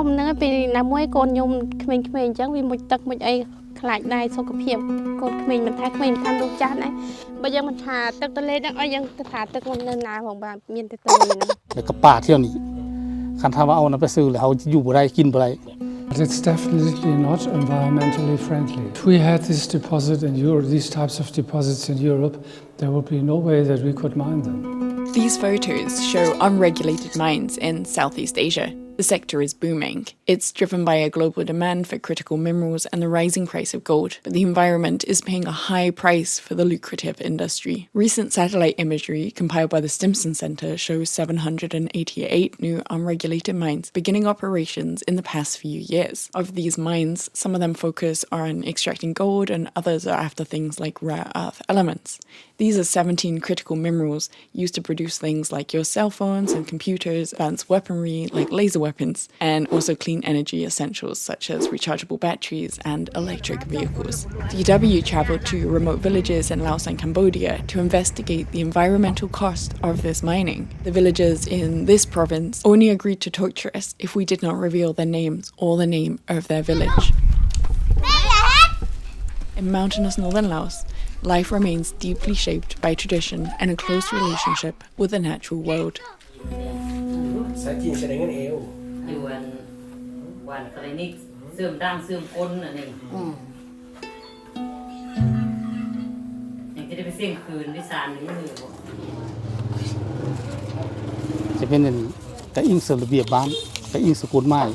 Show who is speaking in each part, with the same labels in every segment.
Speaker 1: มนั่นเป็นน้ำมวยโกนยมเขมรจังวิมุตตักมุตไอขลายได้สกปรกโกนเขมรมันทักเขมรทำลูกจันไอ้บ่ยังมันหาตึกตะเลนั่งยังหาตึกมันเนินนาของบ้านเมียนตะเลนะ
Speaker 2: แล้วก็ป่าเที่ยวนี้คันถ้าว่าเอาน้ำไปซื้อแล้วเขาอยู่บ่ได้กินบ่ได้
Speaker 3: It's definitely not environmentally friendly. If we had this deposit in Europe, these types of deposits in Europe, there would be no way that we could mine them.
Speaker 4: These photos show unregulated mines in Southeast Asia. The sector is booming. It's driven by a global demand for critical minerals and the rising price of gold. But the environment is paying a high price for the lucrative industry. Recent satellite imagery compiled by the Stimson Center shows 788 new unregulated mines beginning operations in the past few years. Of these mines, some of them focus on extracting gold and others are after things like rare earth elements. These are 17 critical minerals used to produce things like your cell phones and computers, advanced weaponry like laser weapons, and also clean energy essentials such as rechargeable batteries and electric vehicles. DW travelled to remote villages in Laos and Cambodia to investigate the environmental cost of this mining. The villagers in this province only agreed to talk to us if we did not reveal their names or the name of their village. In mountainous northern Laos, life remains deeply shaped by tradition and a close relationship with the natural world.
Speaker 2: Chỉ bên cái in sự là bìa bán, cái in sự cuốn mai,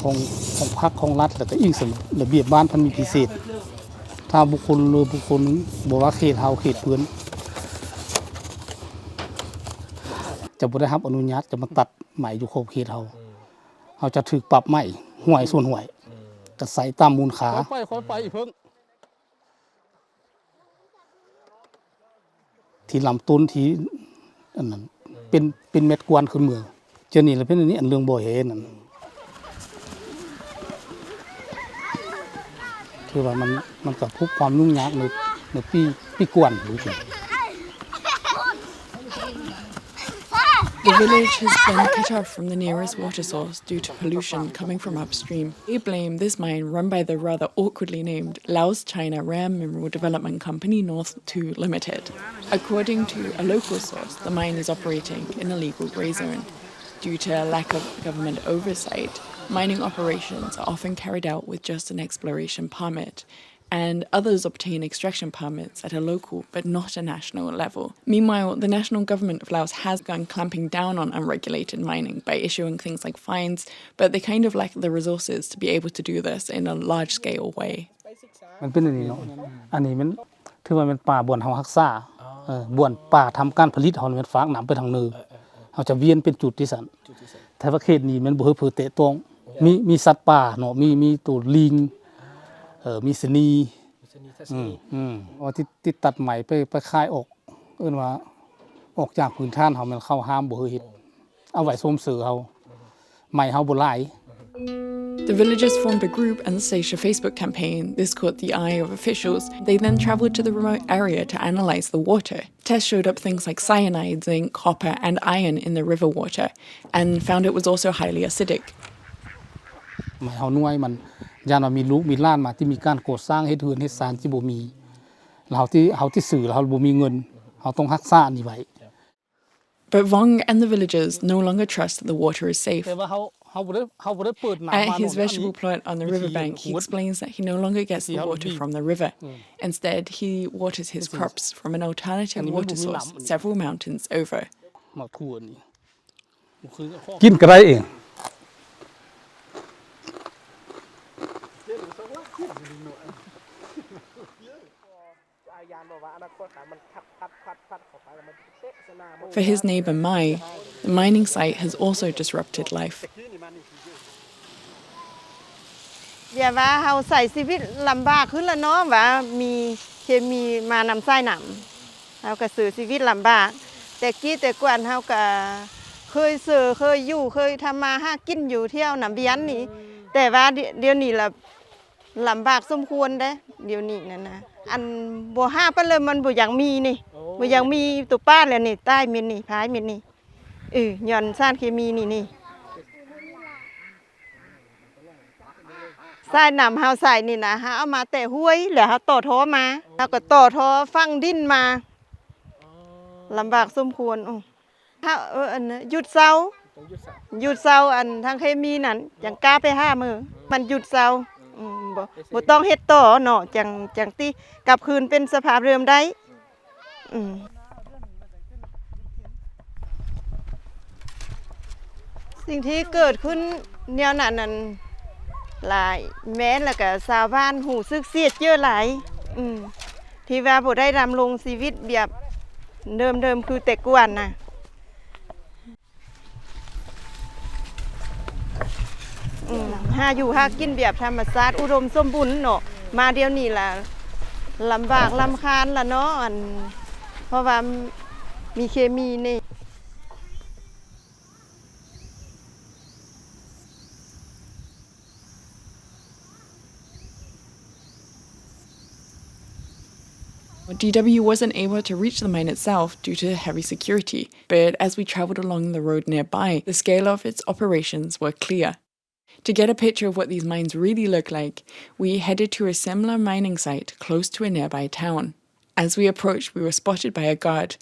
Speaker 2: không khắc không lát là cái in sự là bìa bán thânมีพิเศษถ้าบุคคลบอกว่าเขตเฮาเขตพื้นจะบ่ได้รับอนุญาตจะมาตัดไหมอยู่ขอบเขตเฮาจะถูกปรับไหมห่วยส่วนห่วยจะใส่ตามมูลค่าไปอีเพิ่งที่ลำต้นที่อันนั้นเป็นเม็ดกวนขึ้นเมืองเจอนี่แล้วเป็นอันนี้อันเรื่องบ่เห็นนั่นคือว่ามันก็พบความยุ่งยากในปีกวนรู้สึก
Speaker 4: The village has been cut off from the nearest water source due to pollution coming from upstream. They blame this mine run by the rather awkwardly named Laos China Rare Mineral Development Company North 2 Limited. According to a local source, the mine is operating in a legal grey zone. Due to a lack of government oversight, mining operations are often carried out with just an exploration permit, and others obtain extraction permits at a local but not a national level. Meanwhile, the national government of Laos has begun clamping down on unregulated mining by issuing things like fines, but they kind of lack the resources to be able to do this in a large-scale way.
Speaker 2: มันเป็นอันนี้เนาะอันนี้มันถือว่าเป็นป่าบ่อนเฮารักษาบ่อนป่าทำการผลิตเฮามันฝากน้ำไปทางเหนือเฮาจะเวียนเป็นจุดที่สั่นแต่ว่าเขตนี้มันบ่เฮือเตะตรงมีสัตว์ป่าเนาะมีตัวลิงมีสนีว่าที่ตัดไหมไปคายออกเอิ้นว่าออกจากพื้นฐานเฮามันเข้าห้ามบ่เฮ็ดเอาไว้ส้มเสือเฮาไหมเฮาบ่หลาย
Speaker 4: The villagers formed a group and staged a Facebook campaign. This caught the eye of officials. They then travelled to the remote area to analyse the water. Tests showed up things like cyanide, zinc, copper and iron in the river water and found it was also highly acidic.
Speaker 2: ไหมเฮาหน่วยมันย่านว่ามีลูกมีหลานมาที่มีการก่อสร้างเฮ็ดเฮือนเฮ็ดศาลที่บ่มีแล้วเฮาที่ซื้อแล้วเฮาบ่มีเงินเฮาต้องรักษาอันนี้ไว้
Speaker 4: But Vong and the villagers no longer trust that the water is safe. At his vegetable plot on the riverbank, he explains that he no longer gets the water from the river. Instead, he waters his crops from an alternative water source several mountains over.
Speaker 2: กินก็ได้เอง
Speaker 4: For his neighbour Mai, the mining site has also disrupted life.
Speaker 5: อย่าว่าเฮาใส่ชีวิตลำบากขึ้นแล้วเนาะว่ามีเคมีมานำไส้หนำเฮาก็ซื้อชีวิตลำบากแต่กี้แต่ก่อนเฮาก็เคยซื้อเคยอยู่เคยทำมาหากินอยู่เที่ยวน้ำเบียนนี่แต่ว่าเดี๋ยวนี้ล่ะลำบากสมควรเด้เดี๋ยวนี้นั่นนะอันบ่ห้าไปเลยมันบ่อยากมีนี่บ่อยากมีตัวป้าแล้วนี่ใต้มินนี่พายมินนี่ย้อนสารเคมีนี่ ทรายน้ำเฮาใส่นี่นะฮะเอามาแต่ห้วยแล้วเฮาต่อท่อมาแล้วก็ต่อท่อฟังดินมาลำบากสมควรถ้าอันน่ะหยุดเซาอันทางเคมีนั่นยังกล้าไปห้ามือมันหยุดเซาบ่ต้องเฮ็ดต่อเนาะจังที่กลับคืนเป็นสภาพเดิมได้สิ่งที่เกิดขึ้นแนวนั้นหลายแม้แล้วก็ชาวบ้านหูซึกเสียดเยอะหลายที่ว่าบ่ได้ดำรงชีวิตแบบเดิมคือแต่ก่อนน่ะหาอยู่หากินแบบธรรมชาติอุดมสมบูรณ์เนาะมาเดี๋ยวนี้ล่ะลำบากลำคาญล่ะเนาะเพราะว่ามีเคมีนี่
Speaker 4: DW wasn't able to reach the mine itself due to heavy security, but as we travelled along the road nearby, the scale of its operations were clear. To get a picture of what these mines really look like, we headed to a similar mining site close to a nearby town. As we approached, we were spotted by a guard,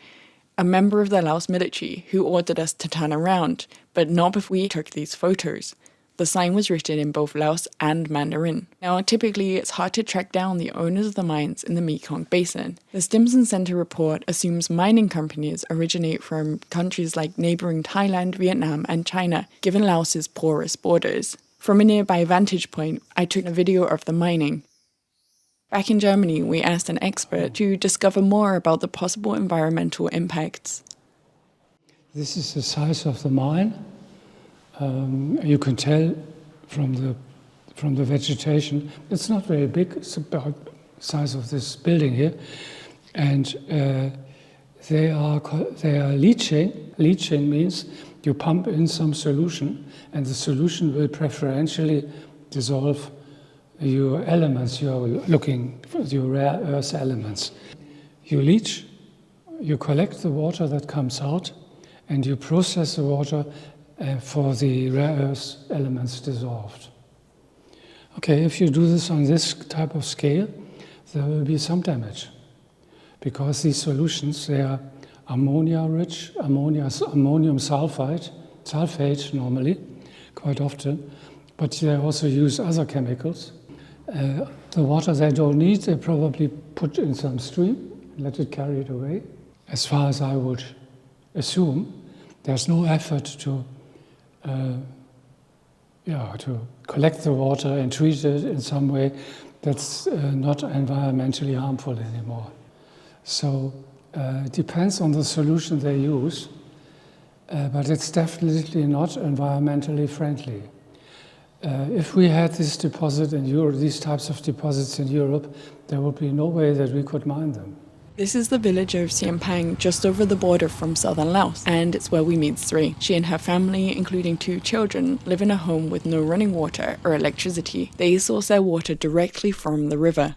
Speaker 4: a member of the Laos military, who ordered us to turn around, but not before we took these photos. The sign was written in both Laos and Mandarin. Now, typically, it's hard to track down the owners of the mines in the Mekong Basin. The Stimson Center report assumes mining companies originate from countries like neighboring Thailand, Vietnam, and China, given Laos's porous borders. From a nearby vantage point, I took a video of the mining. Back in Germany, we asked an expert to discover more about the possible environmental impacts.
Speaker 3: This is the size of the mine. You can tell from the vegetation. It's not very big. It's about the size of this building here, and they are leaching. Leaching means you pump in some solution, and the solution will preferentially dissolve your elements you're looking for, your rare earth elements. You leach, you collect the water that comes out, and you process the water for the rare earth elements dissolved. Okay, if you do this on this type of scale, there will be some damage, because these solutions, they are ammonia rich, ammonium sulfate normally, quite often, but they also use other chemicals. The water they don't need, they probably put in some stream, let it carry it away. As far as I would assume, there's no effort to collect the water and treat it in some way that's not environmentally harmful anymore. So it depends on the solution they use, but it's definitely not environmentally friendly. If we had this deposit in Europe, these types of deposits in Europe, there would be no way that we could mine them.
Speaker 4: This is the village of Siampang, just over the border from southern Laos, and it's where we meet Sri. She and her family, including 2 children, live in a home with no running water or electricity. They source their water directly from the river.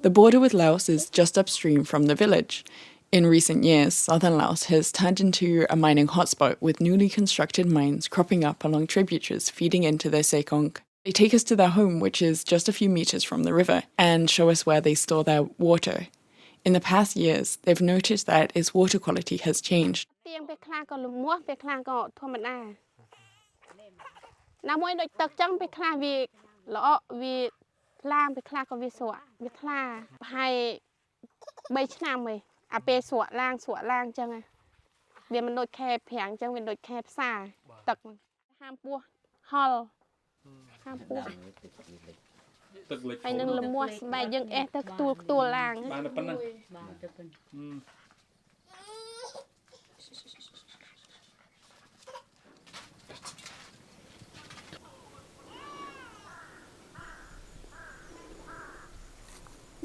Speaker 4: The border with Laos is just upstream from the village. In recent years, southern Laos has turned into a mining hotspot with newly constructed mines cropping up along tributaries feeding into the Sekong. They take us to their home, which is just a few meters from the river, and show us where they store their water. In the past years, they've noticed that its water quality has changed.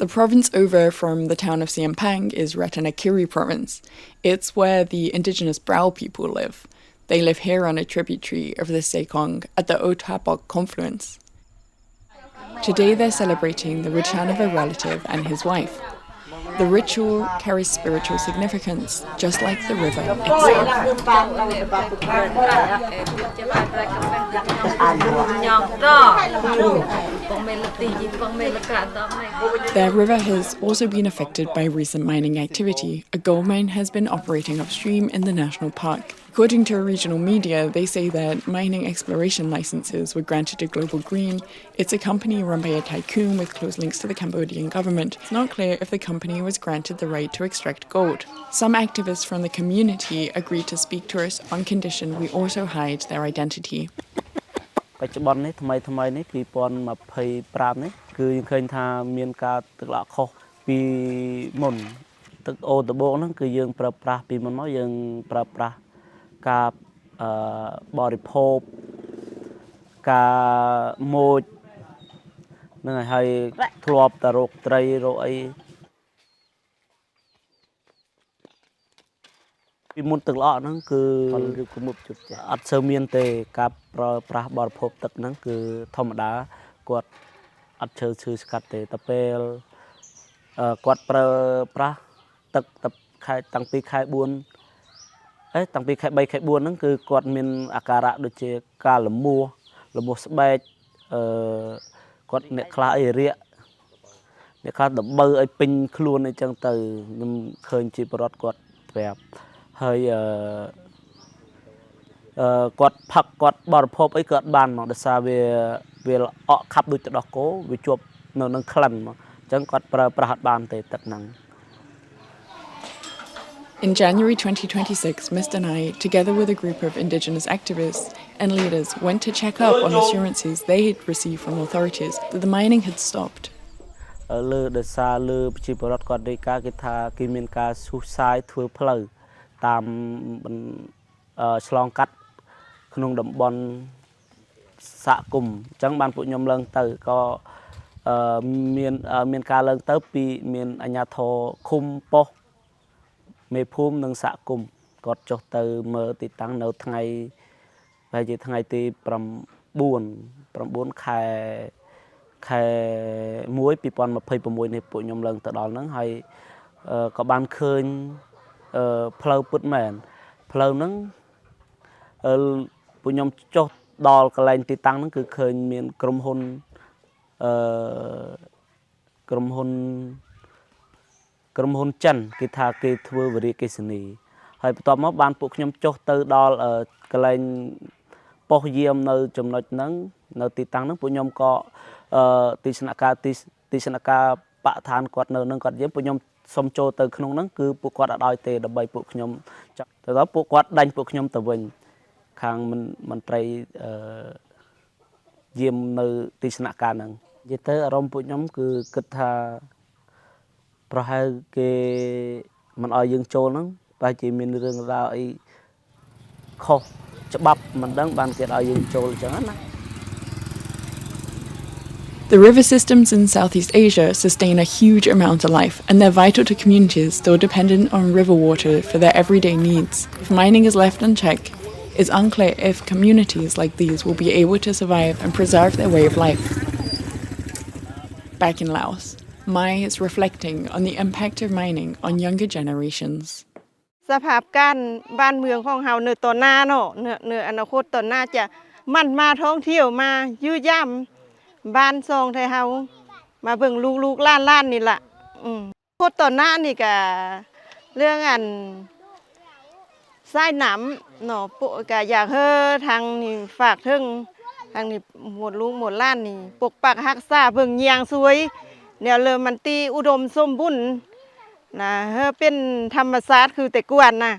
Speaker 4: The province over from the town of Siampang is Ratanakiri province. It's where the indigenous Brau people live. They live here on a tributary of the Sekong at the Otapok confluence. Today they're celebrating the return of a relative and his wife. The ritual carries spiritual significance, just like the river itself. Their river has also been affected by recent mining activity. A gold mine has been operating upstream in the national park. According to regional media, they say that mining exploration licenses were granted to Global Green. It's a company run by a tycoon with close links to the Cambodian government. It's not clear if the company was granted the right to extract gold. Some activists from the community agreed to speak to us on condition we also hide their identity.
Speaker 6: បច្ចុប្បន្ននេះថ្មីនេះ2025នេះគឺយើងឃើញថាមានការទឹកឡក់ខុសពីមុនទឹកអូដបោកហ្នឹងគឺយើងប្រើប្រាស់ពីមុនមកយើងប្រើប្រាស់ការបរិភោគការម៉ូចហ្នឹងហើយធ្លាប់តែរកត្រីរកអីពីមុនទឹកឡក់ហ្នឹងគឺឬក៏មុខជុតចាអត់សូវមានទេការប្រើប្រាស់បរិភោគទឹកហ្នឹងគឺធម្មតាគាត់អត់ឈឺស្កាត់ទេតែពេលគាត់ប្រើប្រាស់ទឹកខែតាំងពីខែ4តាំងពីខែ3ខែ4ហ្នឹងគឺគាត់មានអាការៈដូចជាការលមួស្បែកគាត់អ្នកខ្លះអីរាកអ្នកខ្លះដបើឲ្យពេញខ្លួនអីចឹងទៅខ្ញុំឃើញជាបរិវត្តគាត់ប្រាប់ហើយគាត់ផឹកគាត់បរិភោគអីគាត់បានមកដោយសារវាអកខាប់ដូចទឹកដោះគោវាជាប់នៅនឹងក្លិនមកអញ្ចឹងគាត់ប្រើប្រាស់អត់បានទេទឹកហ្នឹង
Speaker 4: In January 2026, Mr. Nai, together with a group of Indigenous activists and leaders, went to check up on assurances they had received from authorities that the mining had stopped.
Speaker 6: លើដោយសារលើប្រជាពលរដ្ឋគាត់រាយការណ៍គេថាគេមានការស៊ូសសាយធ្វើផ្លូវតាមឆ្លងកាត់ក្នុងតំបន់សហគមន៍អញ្ចឹងបានពួកខ្ញុំឡើងទៅក៏មានការឡើងទៅពីមានអាជ្ញាធរឃុំប៉ុស្តិ៍មេភូមិនិងសហគមន៍គាត់ចុះទៅមើលទីតាំងនៅថ្ងៃប្រហែលជាថ្ងៃទី9ខែ1 2026នេះពួកខ្ញុំឡើងទៅដល់ហ្នឹងហើយក៏បានឃើញផ្លូវពុតមែនផ្លូវហ្នឹងពួកខ្ញុំចុះដល់កន្លែងទីតាំងហ្នឹងគឺឃើញមានក្រុមហ៊ុនចិនគេថាគេធ្វើវិរិយអគ្គិសនីហើយបន្ទាប់មកបានពួកខ្ញុំចុះទៅដល់កន្លែងប៉ុស្តិ៍យាមនៅចំណុចហ្នឹងនៅទីតាំងហ្នឹងពួកខ្ញុំក៏ទីស្នាក់ការបកឋានគាត់នៅនឹងគាត់យាមពួកខ្ញុំសុំចូលទៅក្នុងហ្នឹងគឺពួកគាត់អត់ឲ្យទេដើម្បីពួកខ្ញុំទៅដល់ពួកគាត់ដាញ់ពួកខ្ញុំទៅវិញខាងមន្ត្រីយាមនៅទីស្នាក់ការហ្នឹងនិយាយទៅអារម្មណ៍ពួកខ្ញុំគឺគិតថាប្រហែលគេមិនឲ្យយើងចូលហ្នឹងប្រហែលជាមានរឿងរ៉ាវអីខុសច្បាប់មិនដឹងបានគេឲ្យយើងចូលអញ្ចឹងណា
Speaker 4: The river systems in Southeast Asia sustain a huge amount of life, and they're vital to communities still dependent on river water for their everyday needs. If mining is left unchecked, it's unclear if communities like these will be able to survive and preserve their way of life. Back in Laos, Mai is reflecting on the impact of mining on younger generations.
Speaker 5: สภาพการบ้านเมืองของเฮาเนื้อต่อหน้าเนาะเนื้ออนาคตต่อหน้าจะมันมาท่องเที่ยวมายื้อย่ำบ้านซองไทยเฮามาเบิ่งลูกๆล้านนี่ล่ะโคตรต่อหน้านี่ก็เรื่องทรายหนำเนาะปก็อยากให้ทางนี่ฝากถึงทางนี่หมดลูกหมดล้านนี่ปกปักรักษาเบิ่งเยียงสวยเนี่ยเลยมันตีอุดมสมบูรณ์นะเฮาเป็นธรรมชาติคือแต่กวนนะ